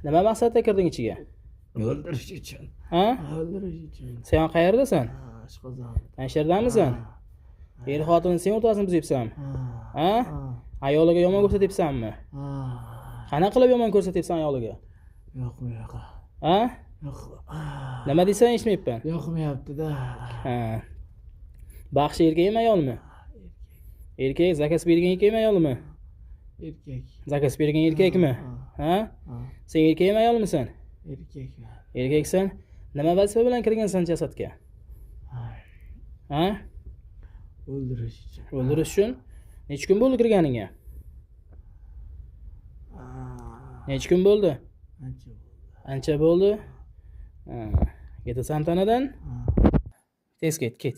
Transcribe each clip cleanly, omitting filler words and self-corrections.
Nima maqsadda kirding ichiga? O'ldirish uchun. Ha? O'ldirish uchun. Sen qayerdasan? Ashqozon. Mana shu yerdamisan? Er xotinni sen o'rtasini buzyapsanmi? Ha? Ayoliga yomon ko'rsatyapsanmi? Qana qilib yomon ko'rsatyapsan ayoliga? Yo'q. Ha? Yo'q. Nima desang eshitmayapman. Yo'qmayapti-da. Ha. Baxshi erkakmi ayolmi? Erkak zakaz bergan erkakmi ayolmi? Erkak. Zakaz bergan erkakmi? Ha? Sen erkakmi ayolmisan? Erkak. Erkaksan. Nima vazifa bilan kirgansan jasadga? Ha? O'ldirish uchun. O'ldirish uchun? Necha kun bo'ldi kirganingga? Necha kun bo'ldi? Ancha bo'ldi. Ha. Ketasan tanadan? Tez ket. Ket.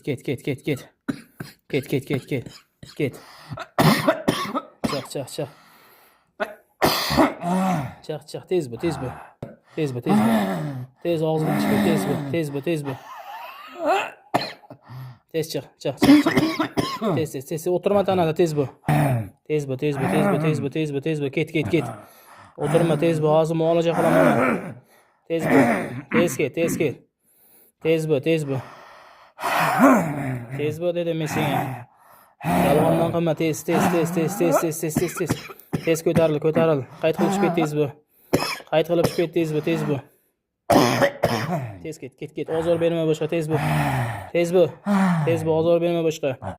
Chiq. Tez bu. Tez og'zini chiq. Tez bu. Tez chiq. Tez. O'tirma tanada tez bu. Tez bu. Ket. O'tirma tez bu. Hozir muolaja qilaman. Tez bu. Tez bu. Tez bu dedim men senga. Yolg'ondan qilma. Tez. Tez ko'taril. Qayt qilib chiqib tez bu. Tez bu. Tez ket. Ozor berma boshqa tez bu. Ozor berma boshqa.